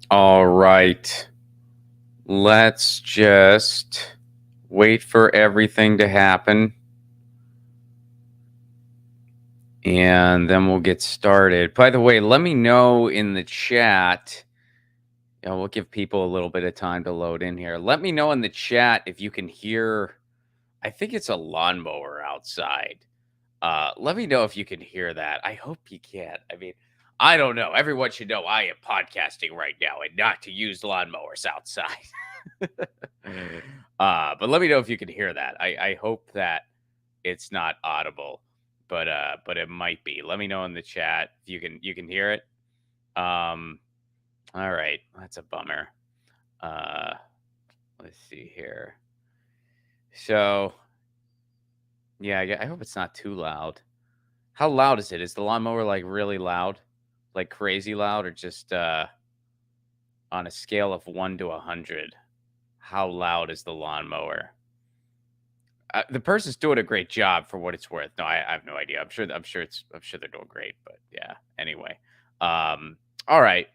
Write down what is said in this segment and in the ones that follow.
All right. Let's just wait for everything to happen and then we'll get started. By the way, let me know in the chat. We'll give people a little bit of time to load in here. Let me know in the chat if you can hear. I think it's a lawnmower outside. Let me know if you can hear that. I hope you can. I mean, I don't know. Everyone should know I am podcasting right now and not to use lawnmowers outside. But let me know if you can hear that. I hope that it's not audible, but it might be. Let me know in the chat if you can hear it. Um, all right, that's a bummer. Uh, let's see here. So yeah, I hope it's not too loud. How loud is it? Is the lawnmower like really loud, like crazy loud, or just on a scale of 1 to 100? How loud is the lawnmower? The person's doing a great job for what it's worth. No, I have no idea. I'm sure they're doing great. But yeah. Anyway, all right.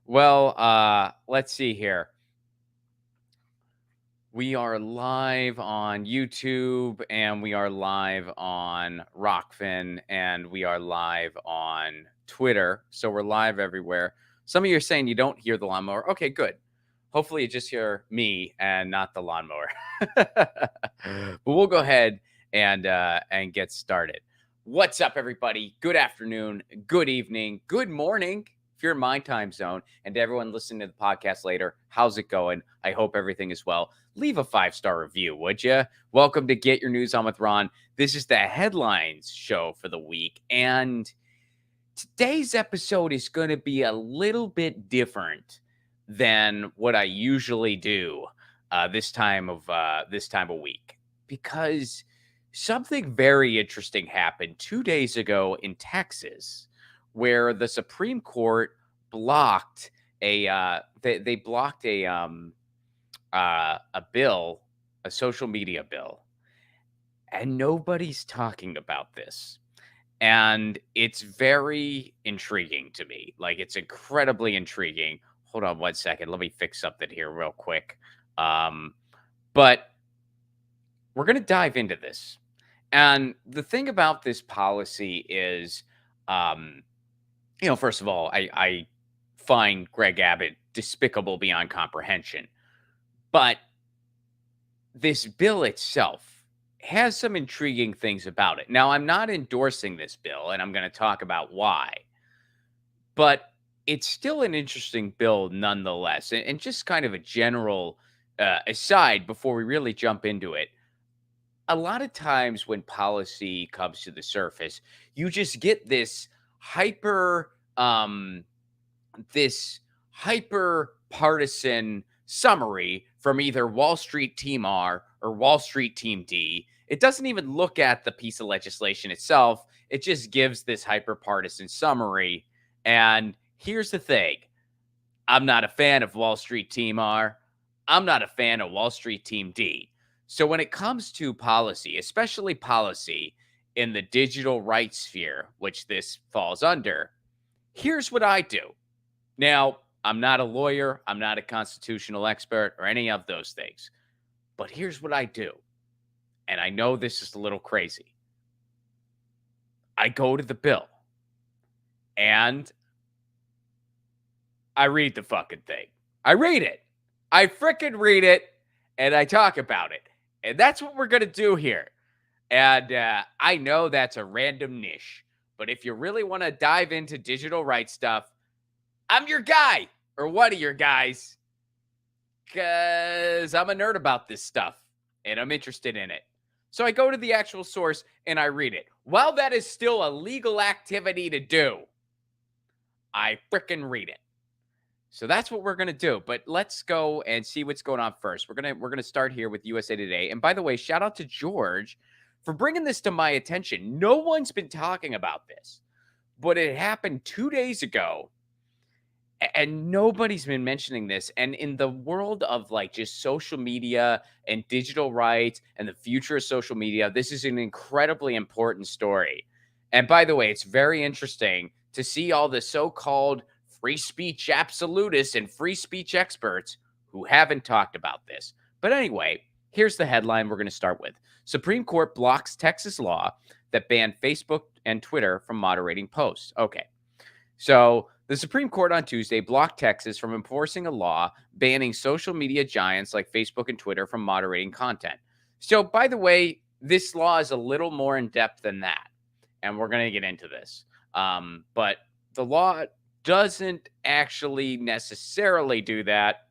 Well, let's see here. We are live on YouTube, and we are live on Rockfin, and we are live on Twitter. So we're live everywhere. Some of you are saying you don't hear the lawnmower. Okay, good. Hopefully you just hear me and not the lawnmower. But we'll go ahead and get started. What's up, everybody? Good afternoon, good evening, good morning if you're in my time zone, and to everyone listening to the podcast later, how's it going? I hope everything is well. Leave a 5-star review, would you? Welcome to Get Your News On with Ron. This is the headlines show for the week, and today's episode is going to be a little bit different than what I usually do this time of week, because something very interesting happened 2 days ago in Texas, where the Supreme Court blocked they blocked a bill, a social media bill, and nobody's talking about this. And it's very intriguing to me. Like, it's incredibly intriguing. Hold on 1 second. Let me fix something here real quick. But we're going to dive into this. And the thing about this policy is, first of all, I find Greg Abbott despicable beyond comprehension. But this bill itself has some intriguing things about it. Now, I'm not endorsing this bill, and I'm going to talk about why. But it's still an interesting bill nonetheless. And just kind of a general aside before we really jump into it. A lot of times when policy comes to the surface, you just get this hyper partisan summary from either Wall Street Team R or Wall Street Team D. It doesn't even look at the piece of legislation itself. It just gives this hyper partisan summary. And here's the thing. I'm not a fan of Wall Street Team R. I'm not a fan of Wall Street Team D. So when it comes to policy, especially policy in the digital rights sphere, which this falls under, here's what I do. Now, I'm not a lawyer. I'm not a constitutional expert or any of those things. But here's what I do. And I know this is a little crazy. I go to the bill and I read the fucking thing. I read it. I freaking read it and I talk about it. And that's what we're going to do here. And I know that's a random niche. But if you really want to dive into digital rights stuff, I'm your guy, or one of your guys, because I'm a nerd about this stuff, and I'm interested in it. So I go to the actual source, and I read it. While that is still a legal activity to do, I frickin' read it. So that's what we're going to do. But let's go and see what's going on first. We're going to start here with USA Today. And by the way, shout out to George for bringing this to my attention. No one's been talking about this, but it happened 2 days ago. And nobody's been mentioning this. And in the world of like just social media and digital rights and the future of social media, this is an incredibly important story. And by the way, it's very interesting to see all the so-called free speech absolutists and free speech experts who haven't talked about this. But anyway, here's the headline we're going to start with. Supreme Court blocks Texas law that banned Facebook and Twitter from moderating posts. Okay. So the Supreme Court on Tuesday blocked Texas from enforcing a law banning social media giants like Facebook and Twitter from moderating content. So, by the way, this law is a little more in depth than that. And we're going to get into this. But the law doesn't actually necessarily do that.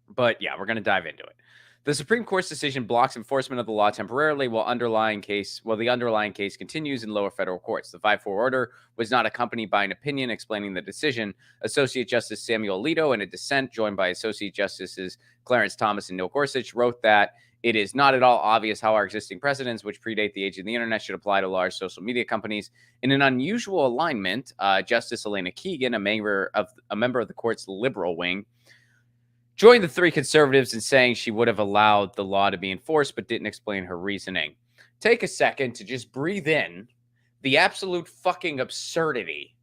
But yeah, we're going to dive into it. The Supreme Court's decision blocks enforcement of the law temporarily while the underlying case continues in lower federal courts. The 5-4 order was not accompanied by an opinion explaining the decision. Associate Justice Samuel Alito, in a dissent joined by Associate Justices Clarence Thomas and Neil Gorsuch, wrote that it is not at all obvious how our existing precedents, which predate the age of the internet, should apply to large social media companies. In an unusual alignment, Justice Elena Kagan, a member of the court's liberal wing, joined the three conservatives in saying she would have allowed the law to be enforced, but didn't explain her reasoning. Take a second to just breathe in the absolute fucking absurdity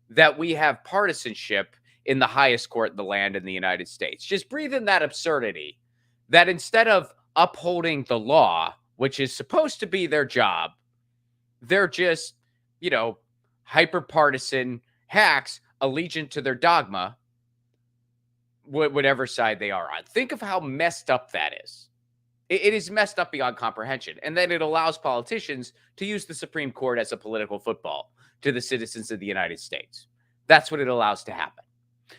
that we have partisanship in the highest court in the land in the United States. Just breathe in that absurdity that instead of upholding the law, which is supposed to be their job, they're just, hyper partisan hacks allegiant to their dogma, whatever side they are on. Think of how messed up that is. It is messed up beyond comprehension. And then it allows politicians to use the Supreme Court as a political football to the citizens of the United States. That's what it allows to happen.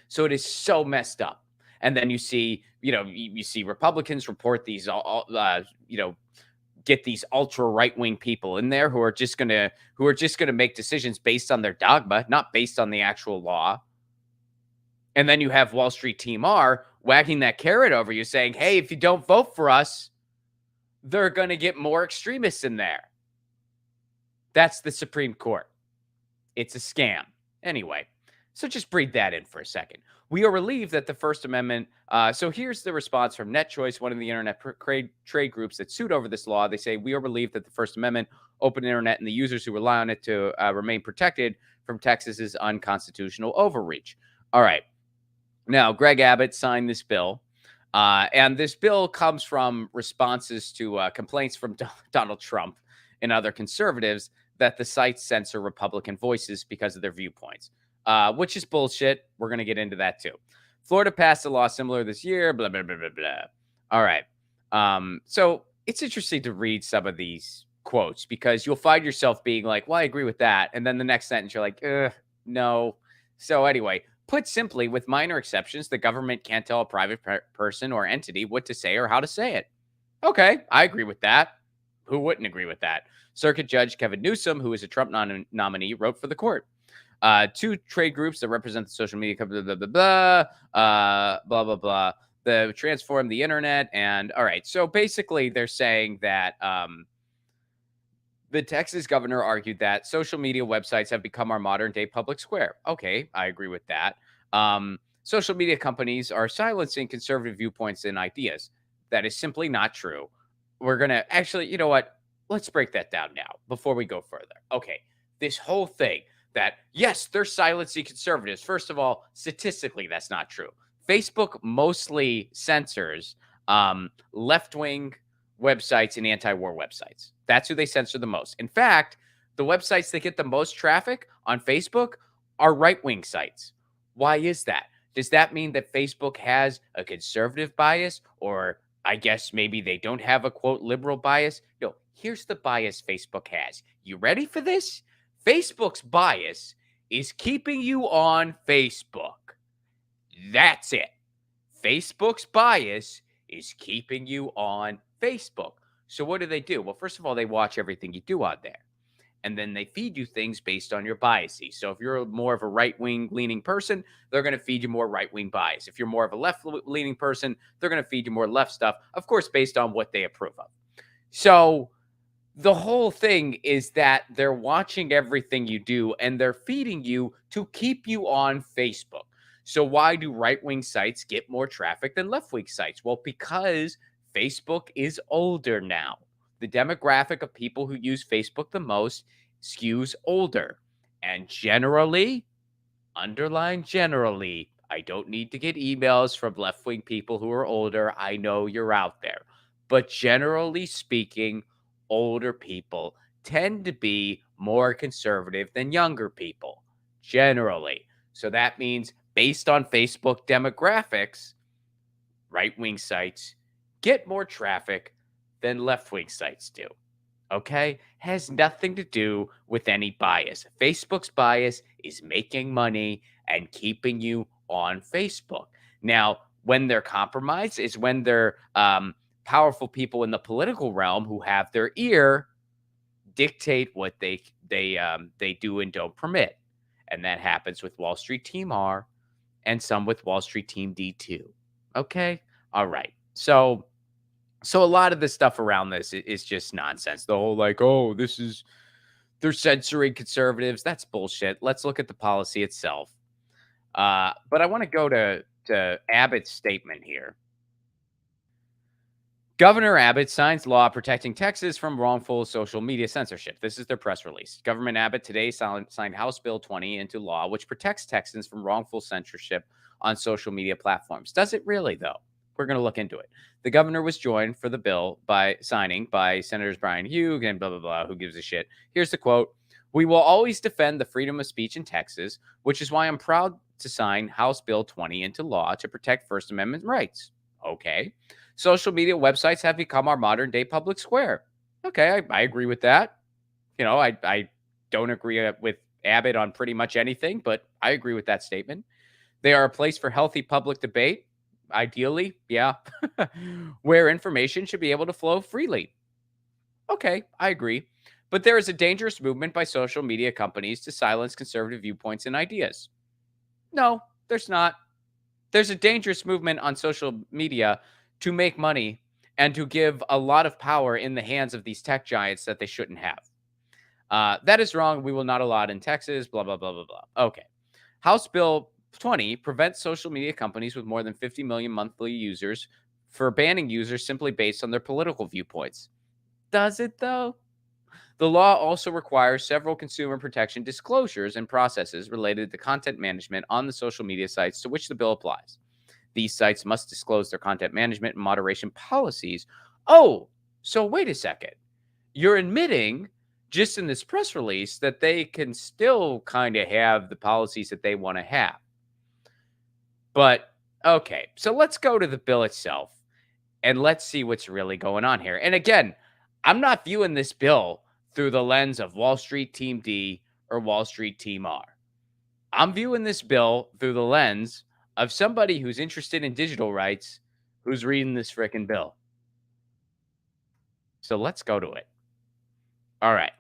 So it is so messed up. And then you see, you see Republicans report these, get these ultra right-wing people in there who are just gonna make decisions based on their dogma, not based on the actual law. And then you have Wall Street Team R wagging that carrot over you saying, hey, if you don't vote for us, they're going to get more extremists in there. That's the Supreme Court. It's a scam. Anyway, so just breathe that in for a second. We are relieved that the First Amendment. So here's the response from NetChoice, one of the internet trade groups that sued over this law. They say, we are relieved that the First Amendment, open internet, and the users who rely on it to remain protected from Texas's unconstitutional overreach. All right. Now, Greg Abbott signed this bill, and this bill comes from responses to complaints from Donald Trump and other conservatives that the sites censor Republican voices because of their viewpoints, which is bullshit. We're going to get into that too. Florida passed a law similar this year, blah, blah, blah, blah, blah. All right. So it's interesting to read some of these quotes because you'll find yourself being like, well, I agree with that. And then the next sentence, you're like, no. So anyway, put simply, with minor exceptions, the government can't tell a private person or entity what to say or how to say it. Okay, I agree with that. Who wouldn't agree with that? Circuit Judge Kevin Newsom, who is a Trump nominee, wrote for the court. Two trade groups that represent the social media company, blah, blah, blah, blah, blah, blah, the transform the internet. And all right, so basically they're saying that the Texas governor argued that social media websites have become our modern day public square. Okay, I agree with that. Social media companies are silencing conservative viewpoints and ideas. That is simply not true. We're going to actually, you know what? Let's break that down now before we go further. Okay, this whole thing that, yes, they're silencing conservatives. First of all, statistically, that's not true. Facebook mostly censors left-wing websites and anti-war websites. That's who they censor the most. In fact, the websites that get the most traffic on Facebook are right-wing sites. Why is that? Does that mean that Facebook has a conservative bias? Or I guess maybe they don't have a, quote, liberal bias? No, here's the bias Facebook has. You ready for this? Facebook's bias is keeping you on Facebook. That's it. Facebook's bias is keeping you on Facebook. So what do? Well, first of all, they watch everything you do on there. And then they feed you things based on your biases. So if you're more of a right-wing leaning person, they're going to feed you more right-wing bias. If you're more of a left-leaning person, they're going to feed you more left stuff, of course, based on what they approve of. So the whole thing is that they're watching everything you do and they're feeding you to keep you on Facebook. So why do right-wing sites get more traffic than left-wing sites? Well, because Facebook is older now. The demographic of people who use Facebook the most skews older. And generally, Underline generally. I don't need to get emails from left wing people who are older. I know you're out there. But generally speaking, older people tend to be more conservative than younger people, generally. So that means, based on Facebook demographics, right wing sites get more traffic than left wing sites do. Okay? Has nothing to do with any bias. Facebook's bias is making money and keeping you on Facebook. Now, when they're compromised is when they're powerful people in the political realm who have their ear dictate what they do and don't permit. And that happens with Wall Street Team R and some with Wall Street Team D2. Okay? All right. So a lot of the stuff around this is just nonsense. The whole like, oh, they're censoring conservatives. That's bullshit. Let's look at the policy itself. But I want to go to Abbott's statement here. Governor Abbott signs law protecting Texas from wrongful social media censorship. This is their press release. Government Abbott today signed House Bill 20 into law, which protects Texans from wrongful censorship on social media platforms. Does it really, though? We're going to look into it. The governor was joined for the bill by Senators Brian Hughes and blah, blah, blah. Who gives a shit? Here's the quote. We will always defend the freedom of speech in Texas, which is why I'm proud to sign House Bill 20 into law to protect First Amendment rights. Okay. Social media websites have become our modern day public square. Okay, I agree with that. You know, I don't agree with Abbott on pretty much anything, but I agree with that statement. They are a place for healthy public debate, ideally, yeah, where information should be able to flow freely. Okay, I agree. But there is a dangerous movement by social media companies to silence conservative viewpoints and ideas. No, there's not. There's a dangerous movement on social media to make money and to give a lot of power in the hands of these tech giants that they shouldn't have. That is wrong. We will not allow it in Texas, blah, blah, blah, blah, blah. Okay. House Bill 20 prevents social media companies with more than 50 million monthly users for banning users simply based on their political viewpoints. Does it, though? The law also requires several consumer protection disclosures and processes related to content management on the social media sites to which the bill applies. These sites must disclose their content management and moderation policies. Oh, so wait a second. You're admitting just in this press release that they can still kind of have the policies that they want to have. But okay, so let's go to the bill itself and let's see what's really going on here. And again, I'm not viewing this bill through the lens of Wall Street Team D or Wall Street Team R. I'm viewing this bill through the lens of somebody who's interested in digital rights who's reading this frickin' bill. So let's go to it. All right.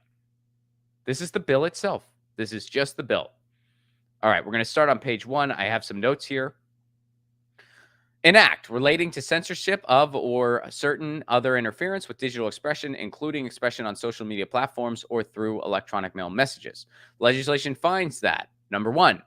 This is the bill itself. This is just the bill. All right. We're going to start on page 1. I have some notes here. An act relating to censorship of or certain other interference with digital expression, including expression on social media platforms or through electronic mail messages. Legislation finds that, number 1,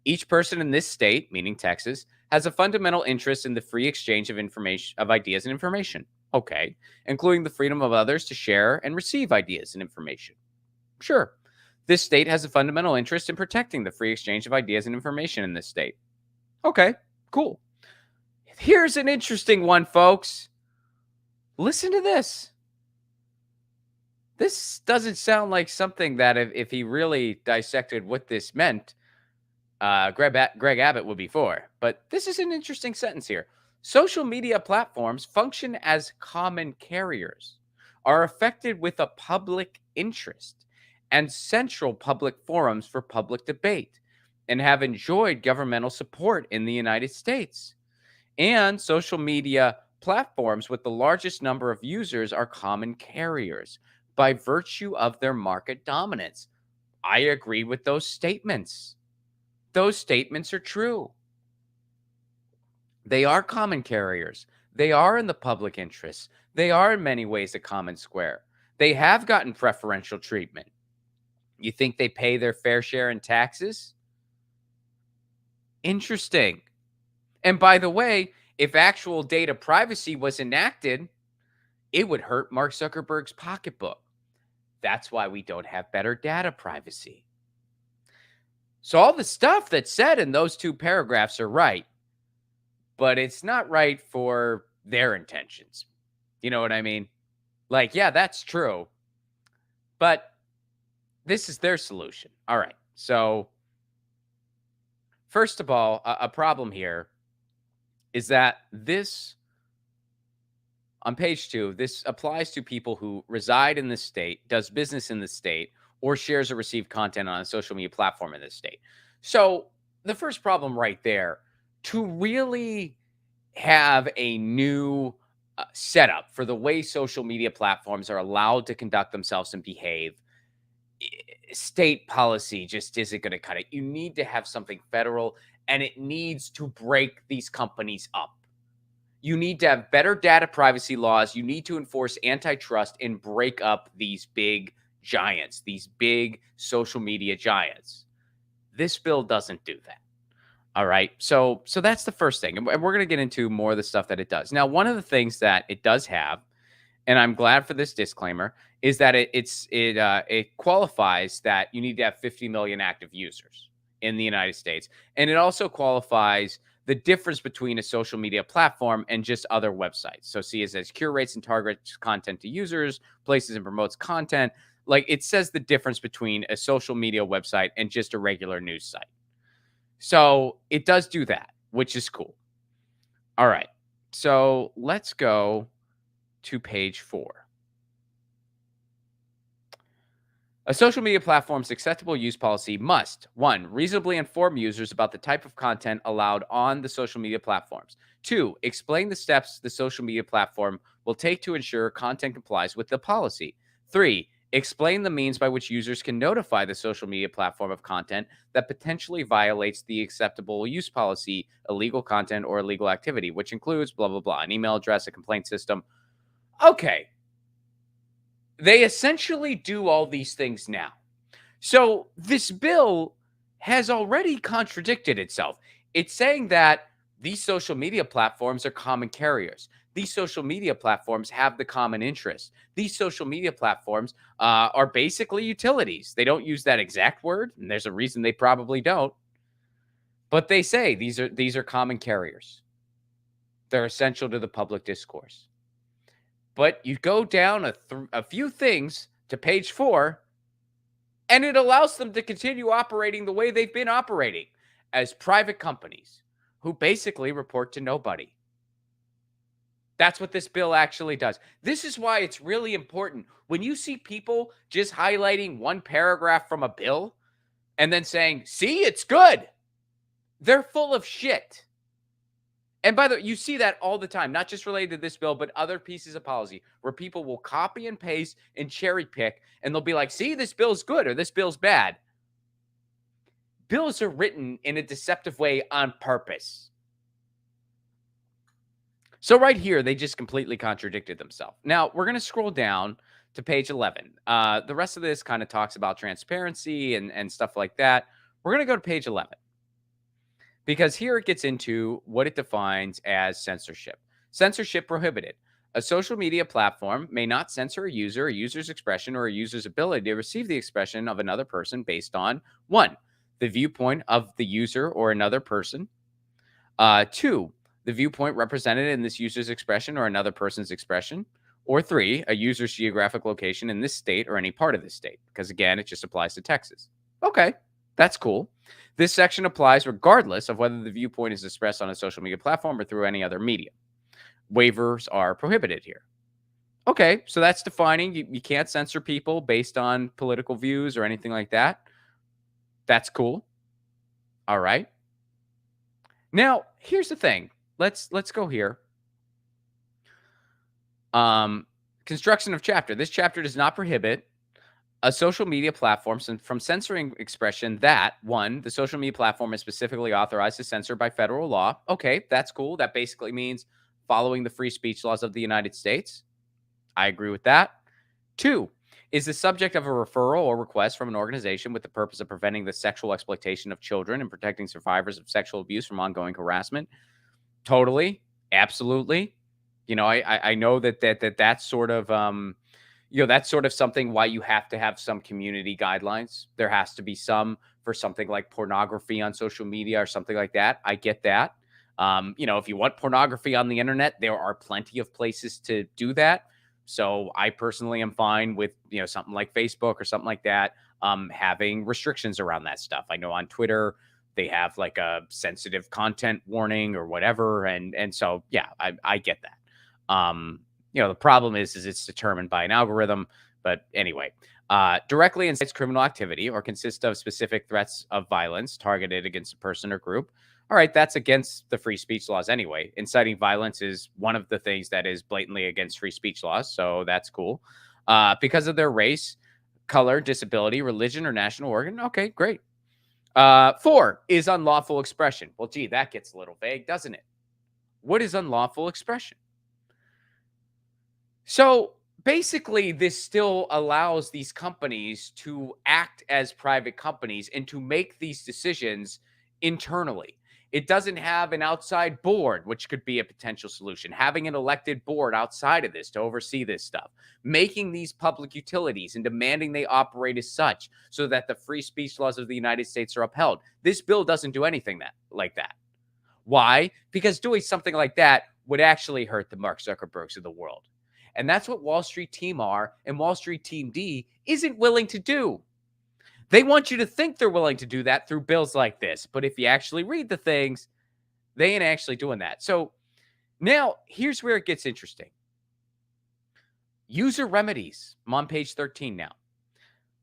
each person in this state, meaning Texas, has a fundamental interest in the free exchange of information, of ideas and information. Okay, including the freedom of others to share and receive ideas and information. Sure. This state has a fundamental interest in protecting the free exchange of ideas and information in this state. Okay, cool. Here's an interesting one, folks. Listen to this. This doesn't sound like something that if he really dissected what this meant, Greg Abbott would be for. But this is an interesting sentence here. Social media platforms function as common carriers, are affected with a public interest, and central public forums for public debate, and have enjoyed governmental support in the United States. And social media platforms with the largest number of users are common carriers by virtue of their market dominance. I agree with those statements. Those statements are true. They are common carriers. They are in the public interest. They are in many ways a common square. They have gotten preferential treatment. You think they pay their fair share in taxes? Interesting. And by the way, if actual data privacy was enacted, it would hurt Mark Zuckerberg's pocketbook. That's why we don't have better data privacy. So all the stuff that's said in those two paragraphs are right, but it's not right for their intentions. You know what I mean? Like, yeah, that's true, but this is their solution. All right. So, first of all, a problem here is that this, on page 2, this applies to people who reside in the state, does business in the state, or shares or receive content on a social media platform in the state. So, the first problem right there, to really have a new setup for the way social media platforms are allowed to conduct themselves and behave, state policy just isn't going to cut it. You need to have something federal, and it needs to break these companies up. You need to have better data privacy laws. You need to enforce antitrust and break up these big giants, these big social media giants. This bill doesn't do that. All right. So that's the first thing. And we're going to get into more of the stuff that it does. Now, one of the things that it does have, and I'm glad for this disclaimer, is that it qualifies that you need to have 50 million active users in the United States. And it also qualifies the difference between a social media platform and just other websites. So see, it says curates and targets content to users, places and promotes content. Like, it says the difference between a social media website and just a regular news site. So it does do that, which is cool. All right. So let's go to page 4. A social media platform's acceptable use policy must, 1, reasonably inform users about the type of content allowed on the social media platforms. 2, explain the steps the social media platform will take to ensure content complies with the policy. 3, explain the means by which users can notify the social media platform of content that potentially violates the acceptable use policy, illegal content, or illegal activity, which includes blah, blah, blah, an email address, a complaint system. Okay. They essentially do all these things now. So this bill has already contradicted itself. It's saying that these social media platforms are common carriers. These social media platforms have the common interest. These social media platforms are basically utilities. They don't use that exact word, and there's a reason they probably don't. But they say these are common carriers. They're essential to the public discourse. But you go down a few things to page 4, and it allows them to continue operating the way they've been operating as private companies who basically report to nobody. That's what this bill actually does. This is why it's really important. When you see people just highlighting one paragraph from a bill and then saying, see, it's good, they're full of shit. And by the way, you see that all the time, not just related to this bill, but other pieces of policy where people will copy and paste and cherry pick, and they'll be like, see, this bill's good or this bill's bad. Bills are written in a deceptive way on purpose. So right here, they just completely contradicted themselves. Now, we're going to scroll down to page 11. The rest of this kind of talks about transparency and stuff like that. We're going to go to page 11. Because here it gets into what it defines as censorship. Censorship prohibited. A social media platform may not censor a user, a user's expression, or a user's ability to receive the expression of another person based on 1, the viewpoint of the user or another person. 2, the viewpoint represented in this user's expression or another person's expression. Or 3, a user's geographic location in this state or any part of this state. Because again, it just applies to Texas. Okay, that's cool. This section applies regardless of whether the viewpoint is expressed on a social media platform or through any other media. Waivers are prohibited here. Okay, so that's defining you can't censor people based on political views or anything like that. That's cool. All right. Now, here's the thing. Let's go here. Construction of chapter. This chapter does not prohibit a social media platform from censoring expression that, 1, the social media platform is specifically authorized to censor by federal law. Okay, that's cool. That basically means following the free speech laws of the United States. I agree with that. 2, is the subject of a referral or request from an organization with the purpose of preventing the sexual exploitation of children and protecting survivors of sexual abuse from ongoing harassment. Totally. Absolutely. You know, I know that's sort of that's sort of something why you have to have some community guidelines. There has to be some for something like pornography on social media or something like that. I get that. If you want pornography on the internet, there are plenty of places to do that. So I personally am fine with, something like Facebook or something like that, having restrictions around that stuff. I know on Twitter, they have like a sensitive content warning or whatever. And so, yeah, I get that. The problem is it's determined by an algorithm. But anyway, directly incites criminal activity or consists of specific threats of violence targeted against a person or group. All right, that's against the free speech laws anyway. Inciting violence is one of the things that is blatantly against free speech laws, so that's cool. Because of their race, color, disability, religion, or national origin. Okay, great. 4 is unlawful expression. Well, gee, that gets a little vague, doesn't it? What is unlawful expression? So basically, this still allows these companies to act as private companies and to make these decisions internally. It doesn't have an outside board, which could be a potential solution. Having an elected board outside of this to oversee this stuff, making these public utilities and demanding they operate as such so that the free speech laws of the United States are upheld. This bill doesn't do anything like that. Why? Because doing something like that would actually hurt the Mark Zuckerbergs of the world. And that's what Wall Street Team R and Wall Street Team D isn't willing to do. They want you to think they're willing to do that through bills like this. But if you actually read the things, they ain't actually doing that. So now here's where it gets interesting. User remedies. I'm on page 13 now.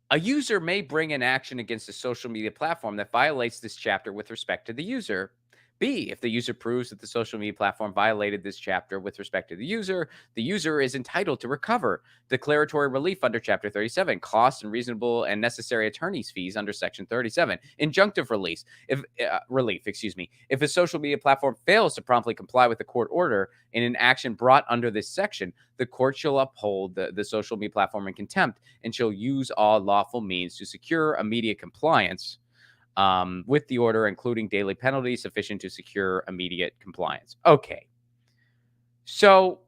A user may bring an action against a social media platform that violates this chapter with respect to the user. B, if the user proves that the social media platform violated this chapter with respect to the user is entitled to recover declaratory relief under Chapter 37, costs and reasonable and necessary attorney's fees under Section 37, injunctive relief. If a social media platform fails to promptly comply with the court order in an action brought under this section, the court shall uphold the social media platform in contempt and shall use all lawful means to secure immediate compliance with the order, including daily penalties sufficient to secure immediate compliance. Okay. So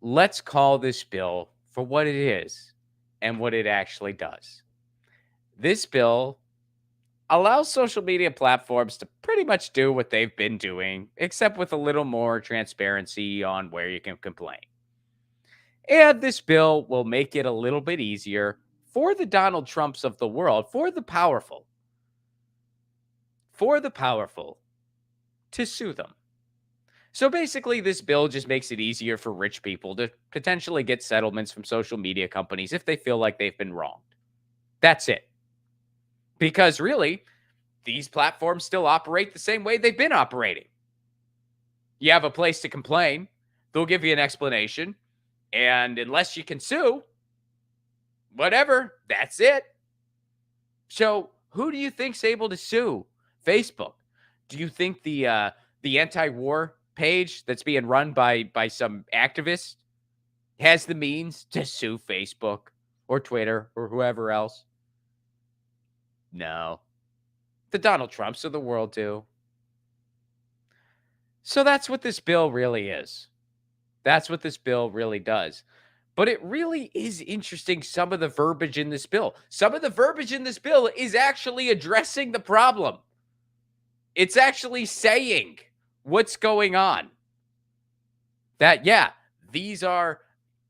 let's call this bill for what it is and what it actually does. This bill allows social media platforms to pretty much do what they've been doing, except with a little more transparency on where you can complain. And this bill will make it a little bit easier for the Donald Trumps of the world, for the powerful, to sue them. So basically, this bill just makes it easier for rich people to potentially get settlements from social media companies if they feel like they've been wronged. That's it. Because really, these platforms still operate the same way they've been operating. You have a place to complain, they'll give you an explanation, and unless you can sue, whatever, that's it. So who do you think's able to sue? Facebook. Do you think the anti-war page that's being run by some activists has the means to sue Facebook or Twitter or whoever else? No. The Donald Trumps of the world do. So that's what this bill really is. That's what this bill really does. But it really is interesting, some of the verbiage in this bill. Some of the verbiage in this bill is actually addressing the problem. It's actually saying what's going on. That, yeah, these are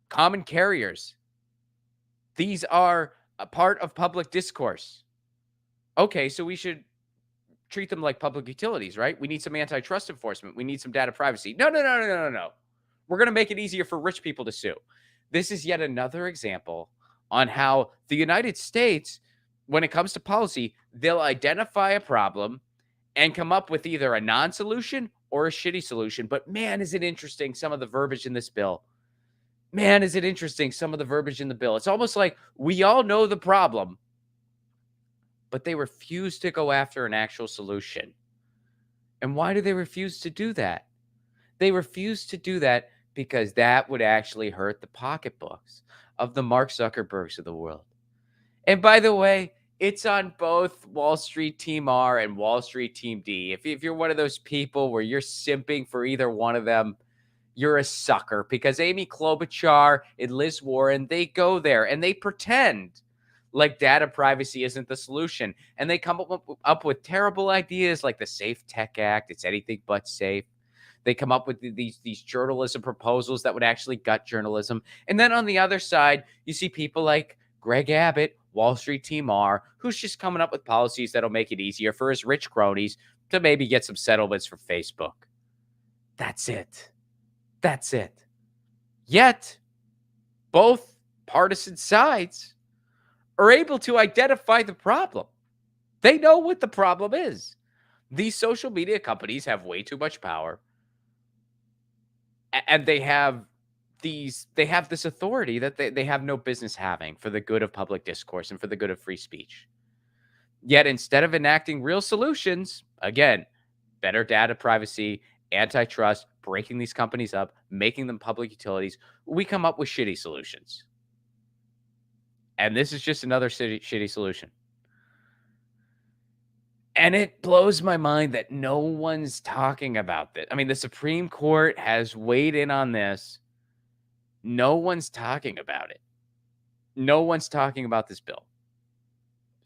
common carriers. These are a part of public discourse. Okay, so we should treat them like public utilities, right? We need some antitrust enforcement. We need some data privacy. No. We're going to make it easier for rich people to sue. This is yet another example on how the United States, when it comes to policy, they'll identify a problem and come up with either a non-solution or a shitty solution. But man, is it interesting, some of the verbiage in this bill. Man, is it interesting, some of the verbiage in the bill. It's almost like we all know the problem, but they refuse to go after an actual solution. And why do they refuse to do that? They refuse to do that because that would actually hurt the pocketbooks of the Mark Zuckerbergs of the world. And by the way, it's on both Wall Street Team R and Wall Street Team D. If you're one of those people where you're simping for either one of them, you're a sucker, because Amy Klobuchar and Liz Warren, they go there and they pretend like data privacy isn't the solution. And they come up with terrible ideas like the Safe Tech Act. It's anything but safe. They come up with these journalism proposals that would actually gut journalism. And then on the other side, you see people like Greg Abbott, Wall Street Team R, who's just coming up with policies that'll make it easier for his rich cronies to maybe get some settlements for Facebook. That's it. That's it. Yet, both partisan sides are able to identify the problem. They know what the problem is. These social media companies have way too much power. And they have this authority that they have no business having for the good of public discourse and for the good of free speech. Yet instead of enacting real solutions, again, better data privacy, antitrust, breaking these companies up, making them public utilities, we come up with shitty solutions. And this is just another shitty solution. And it blows my mind that no one's talking about this. I mean, the Supreme Court has weighed in on this. No one's talking about it. No one's talking about this bill.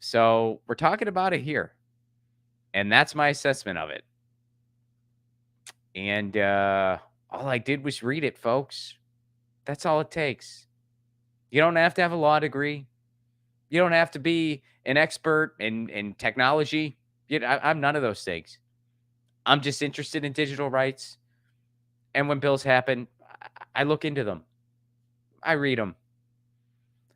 So we're talking about it here. And that's my assessment of it. And all I did was read it, folks. That's all it takes. You don't have to have a law degree. You don't have to be an expert in technology. I'm none of those things. I'm just interested in digital rights. And when bills happen, I look into them. I read them.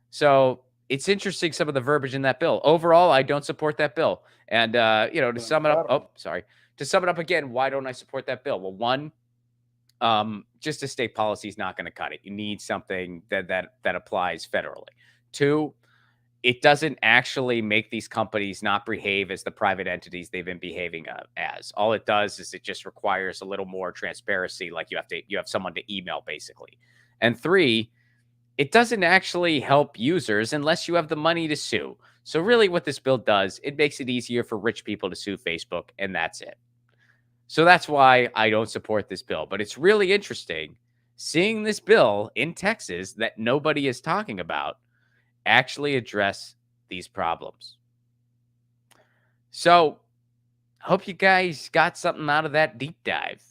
So it's interesting, some of the verbiage in that bill. Overall, I don't support that bill. And, to sum it up, to sum it up again, why don't I support that bill? Well, one, just a state policy is not going to cut it. You need something that applies federally. Two, it doesn't actually make these companies not behave as the private entities they've been behaving as. All it does is it just requires a little more transparency, like you have someone to email, basically. And three, it doesn't actually help users unless you have the money to sue. So really what this bill does, it makes it easier for rich people to sue Facebook, and that's it. So that's why I don't support this bill. But it's really interesting seeing this bill in Texas that nobody is talking about actually address these problems. So I hope you guys got something out of that deep dive.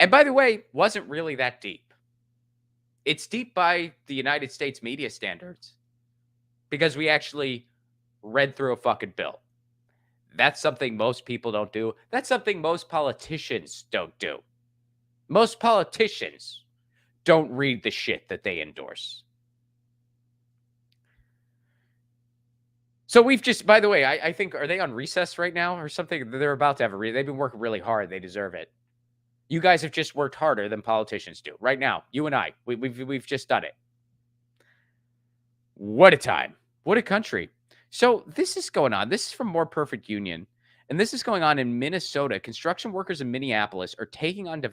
And by the way, wasn't really that deep. It's deep by the United States media standards because we actually read through a fucking bill. That's something most people don't do. That's something most politicians don't do. Most politicians don't read the shit that they endorse. So we've just, by the way, I think, are they on recess right now or something? They're about to have they've been working really hard. They deserve it. You guys have just worked harder than politicians do. Right now, you and I, we've just done it. What a time. What a country. So this is going on. This is from More Perfect Union. And this is going on in Minnesota. Construction workers in Minneapolis are taking on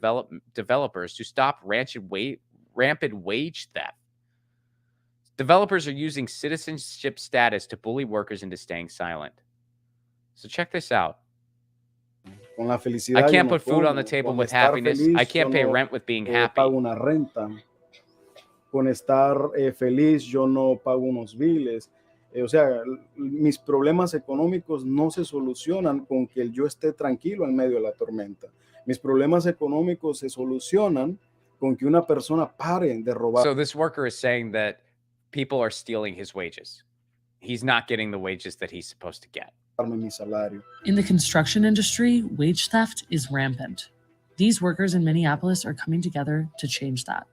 developers to stop rampant wage theft. Developers are using citizenship status to bully workers into staying silent. So check this out. I can't put food on the table with happiness. I can't pay rent with being happy. Pago una renta. Con estar feliz, yo no pago unos biles. O sea, mis problemas económicos no se solucionan con que yo esté tranquilo en medio de la tormenta. Mis problemas económicos se solucionan con que una persona pare de robar. So this worker is saying that people are stealing his wages. He's not getting the wages that he's supposed to get. In the construction industry, wage theft is rampant. These workers in Minneapolis are coming together to change that.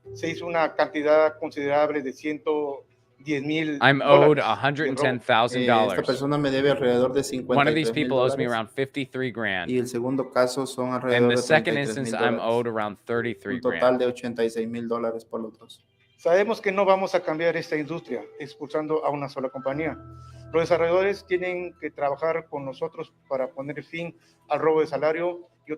I'm owed $110,000. One of these people owes me around 53 grand. In the second instance, I'm owed around 33 grand. Sabemos que no vamos a cambiar esta industria expulsando a una sola compañía. Los desarrolladores tienen que trabajar con nosotros para poner fin al robo de salario y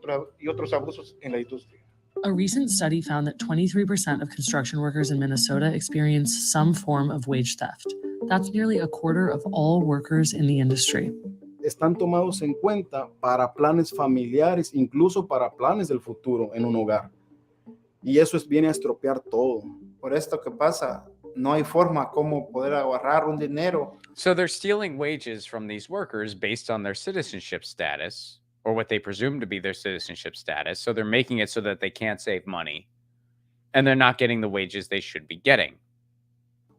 otros abusos en la industria. A recent study found that 23% of construction workers in Minnesota experience some form of wage theft. That's nearly a quarter of all workers in the industry. Están tomados en cuenta para planes familiares, incluso para planes del futuro en un hogar. Y eso viene a estropear todo. Por esto que pasa, no hay forma como poder agarrar un dinero. So they're stealing wages from these workers based on their citizenship status, or what they presume to be their citizenship status. So they're making it so that they can't save money, and they're not getting the wages they should be getting.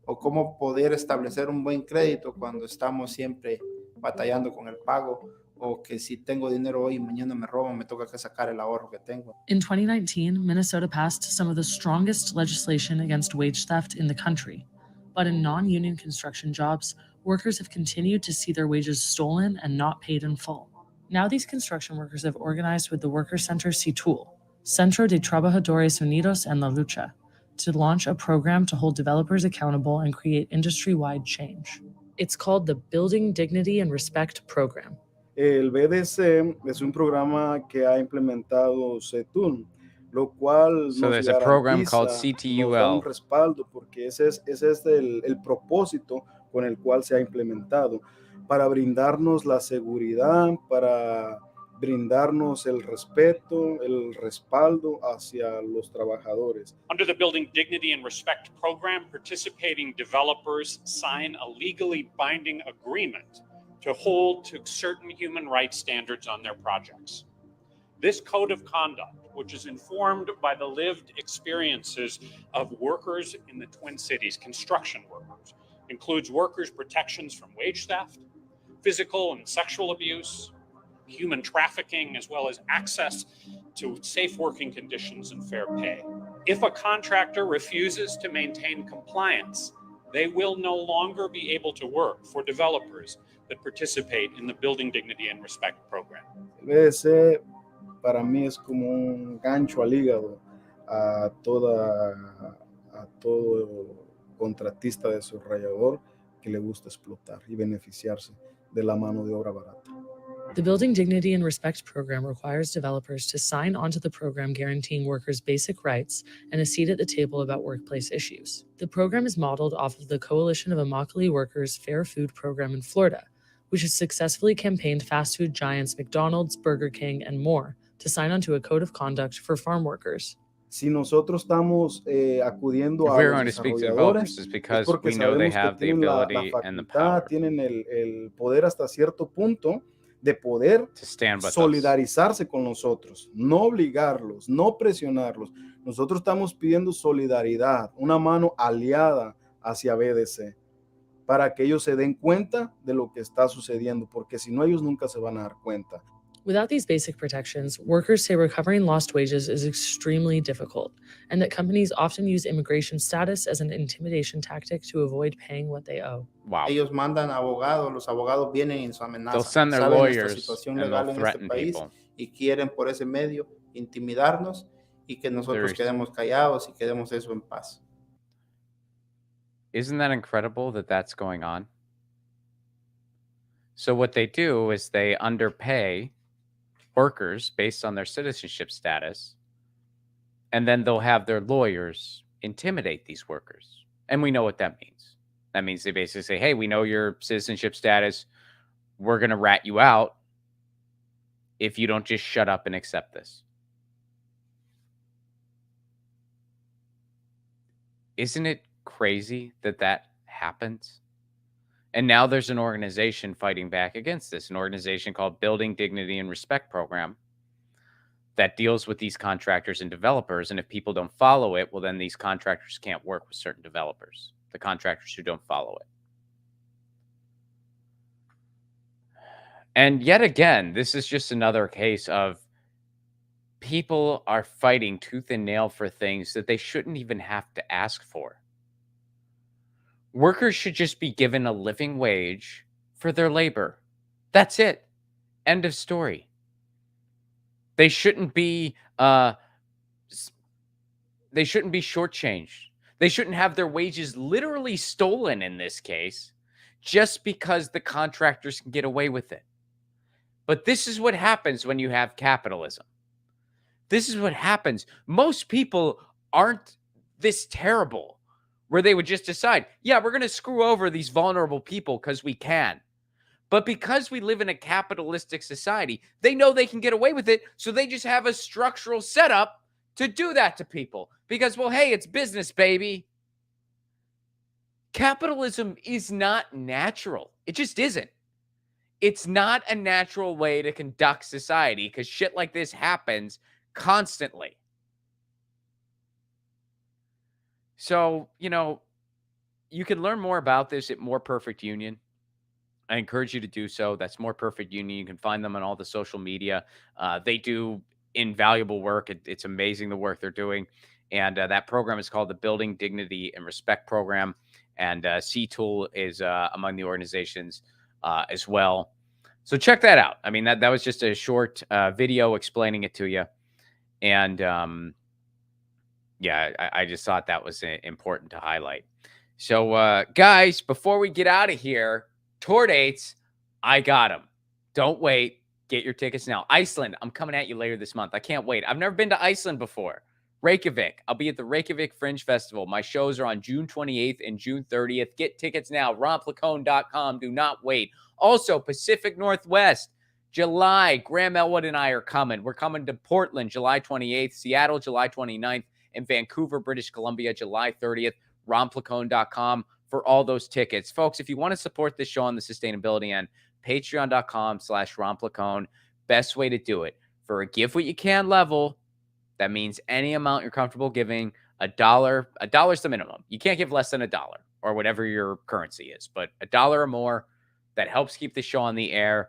O cómo poder establecer un buen crédito cuando estamos siempre batallando con el pago, o que si tengo dinero hoy y mañana me roban, me toca que sacar el ahorro que tengo. In 2019, Minnesota passed some of the strongest legislation against wage theft in the country. But in non-union construction jobs, workers have continued to see their wages stolen and not paid in full. Now these construction workers have organized with the worker center CITUL, Centro de Trabajadores Unidos en la Lucha, to launch a program to hold developers accountable and create industry-wide change. It's called the Building Dignity and Respect Program. El BDC es un programa que ha implementado CETUN, lo cual So nos there's a program called garantiza, nos da un CTUL. respaldo, porque ese es el propósito con el cual se ha implementado, para brindarnos la seguridad, para brindarnos el respeto, el respaldo hacia los trabajadores. Under the Building Dignity and Respect program, participating developers sign a legally binding agreement to hold to certain human rights standards on their projects. This code of conduct, which is informed by the lived experiences of workers in the Twin Cities, construction workers, includes workers' protections from wage theft, physical and sexual abuse, human trafficking, as well as access to safe working conditions and fair pay. If a contractor refuses to maintain compliance, they will no longer be able to work for developers that participate in the Building Dignity and Respect program. El BDC para mí es como un gancho al hígado a todo contratista desarrollador que le gusta explotar y beneficiarse de la mano de obra barata. The Building Dignity and Respect program requires developers to sign onto the program guaranteeing workers basic rights and a seat at the table about workplace issues. The program is modeled off of the Coalition of Immokalee Workers Fair Food Program in Florida, which has successfully campaigned fast food giants McDonald's, Burger King, and more to sign onto a code of conduct for farm workers. Si nosotros estamos acudiendo If a we're los going to speak to desarrolladores, developers, it's es because porque we know they sabemos que have the tienen la ability and the facultad, power tienen el poder hasta cierto punto de poder to stand with us. solidarizarse con nosotros, no obligarlos, no presionarlos. Nosotros estamos pidiendo solidaridad, una mano aliada hacia BDC, para que ellos se den cuenta de lo que está sucediendo, porque si no, ellos nunca se van a dar cuenta. Without these basic protections, workers say recovering lost wages is extremely difficult, and that companies often use immigration status as an intimidation tactic to avoid paying what they owe. Wow. Ellos mandan abogados, los abogados vienen en su They'll amenaza. send their Saben nuestra lawyers situación and legal they'll en este threaten país people. y quieren por ese medio intimidarnos y que nosotros quedemos callados y quedemos eso en paz. Isn't that incredible that that's going on? So what they do is they underpay workers based on their citizenship status, and then they'll have their lawyers intimidate these workers. And we know what that means. That means they basically say, hey, we know your citizenship status. We're going to rat you out if you don't just shut up and accept this. Isn't it crazy that that happens? And now there's an organization fighting back against this, an organization called Building Dignity and Respect Program that deals with these contractors and developers. And if people don't follow it, well, then these contractors can't work with certain developers, the contractors who don't follow it. And yet again, this is just another case of people are fighting tooth and nail for things that they shouldn't even have to ask for. Workers should just be given a living wage for their labor. That's it. End of story. They shouldn't be shortchanged. They shouldn't have their wages literally stolen in this case just because the contractors can get away with it. But this is what happens when you have capitalism. This is what happens. Most people aren't this terrible, where they would just decide, yeah, we're going to screw over these vulnerable people because we can. But because we live in a capitalistic society, they know they can get away with it, so they just have a structural setup to do that to people. Because, well, hey, it's business, baby. Capitalism is not natural. It just isn't. It's not a natural way to conduct society because shit like this happens constantly. So, you can learn more about this at More Perfect Union. I encourage you to do so. That's More Perfect Union. You can find them on all the social media. They do invaluable work. It's amazing the work they're doing. And that program is called the Building Dignity and Respect Program. And C-Tool is among the organizations as well. So check that out. I mean, that was just a short video explaining it to you. And yeah, I just thought that was important to highlight. So guys, before we get out of here, tour dates, I got them. Don't wait. Get your tickets now. Iceland, I'm coming at you later this month. I can't wait. I've never been to Iceland before. Reykjavik, I'll be at the Reykjavik Fringe Festival. My shows are on June 28th and June 30th. Get tickets now. RonFlacone.com. Do not wait. Also, Pacific Northwest, July, Graham Elwood and I are coming. We're coming to Portland, July 28th, Seattle, July 29th, and Vancouver, British Columbia, July 30th. RonFlacone.com for all those tickets. Folks, if you want to support this show on the sustainability end, patreon.com/RonFlacone. Best way to do it. For a give what you can level, that means any amount you're comfortable giving. $1 is the minimum. You can't give less than $1 or whatever your currency is, but $1 or more, that helps keep the show on the air.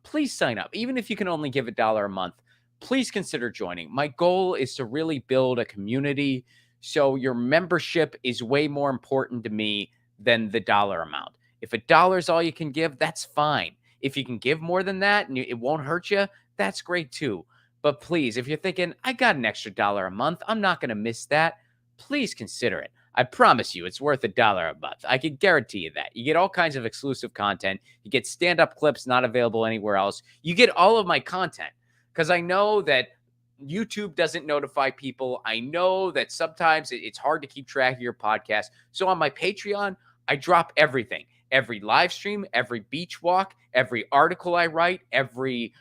Please sign up. Even if you can only give $1 a month, please consider joining. My goal is to really build a community. So your membership is way more important to me than the dollar amount. If $1 is all you can give, that's fine. If you can give more than that and it won't hurt you, that's great too. But please, if you're thinking, I got an extra $1 a month, I'm not going to miss that, please consider it. I promise you it's worth $1 a month. I can guarantee you that. You get all kinds of exclusive content. You get stand-up clips not available anywhere else. You get all of my content because I know that YouTube doesn't notify people. I know that sometimes it's hard to keep track of your podcast. So on my Patreon, I drop everything. Every live stream, every beach walk, every article I write, every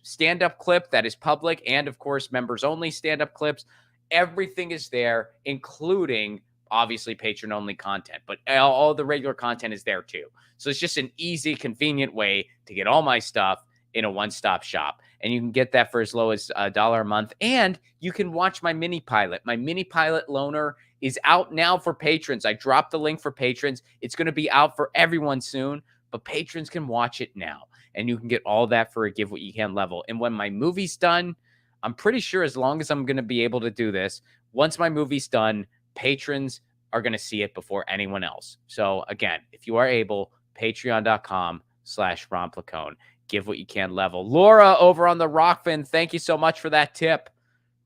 stand-up clip that is public, and of course, members-only stand-up clips. Everything is there, including, obviously, patron-only content. But all the regular content is there, too. So it's just an easy, convenient way to get all my stuff in a one-stop shop. And you can get that for as low as $1 a month. And you can watch my mini pilot. My mini pilot loaner is out now for patrons. I dropped the link for patrons. It's going to be out for everyone soon, but patrons can watch it now. And you can get all that for a give what you can level. And when my movie's done, I'm pretty sure as long as I'm going to be able to do this, once my movie's done, patrons are going to see it before anyone else. So again, if you are able, patreon.com/RonFlacone. Give what you can level. Laura over on the Rockfin, thank you so much for that tip.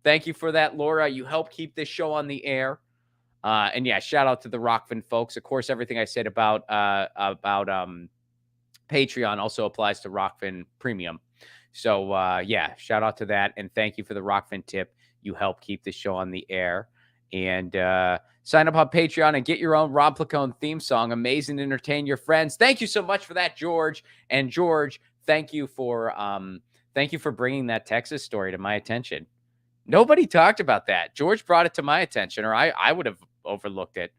Thank you for that, Laura. You help keep this show on the air. And yeah, shout out to the Rockfin folks. Of course, everything I said about Patreon also applies to Rockfin Premium. So yeah, shout out to that. And thank you for the Rockfin tip. You help keep the show on the air. And sign up on Patreon and get your own Ron Flacone theme song. Amazing, entertain your friends. Thank you so much for that, George. And George, thank you for bringing that Texas story to my attention. Nobody talked about that. George brought it to my attention, or I would have overlooked it.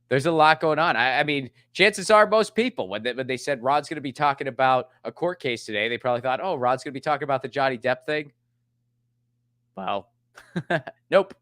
There's a lot going on. I mean, chances are most people, when they said Rod's going to be talking about a court case today, they probably thought, oh, Rod's going to be talking about the Johnny Depp thing. Well, nope.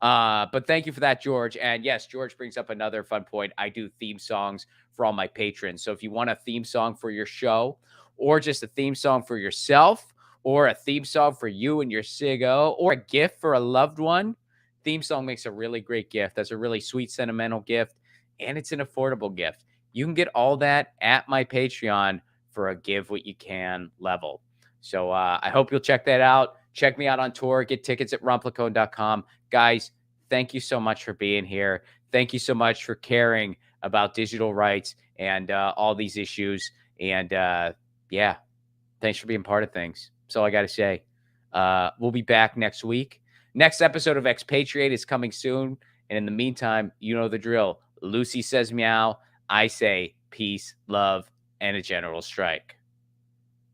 But thank you for that, George. And yes, George brings up another fun point. I do theme songs for all my patrons. So if you want a theme song for your show, or just a theme song for yourself, or a theme song for you and your Sigo, or a gift for a loved one, theme song makes a really great gift. That's a really sweet, sentimental gift, and it's an affordable gift. You can get all that at my Patreon for a give what you can level. So I hope you'll check that out. Check me out on tour. Get tickets at ronflacone.com. Guys, thank you so much for being here. Thank you so much for caring about digital rights and all these issues. And yeah, thanks for being part of things. That's all I got to say. We'll be back next week. Next episode of Expatriate is coming soon. And in the meantime, you know the drill. Lucy says meow. I say peace, love, and a general strike.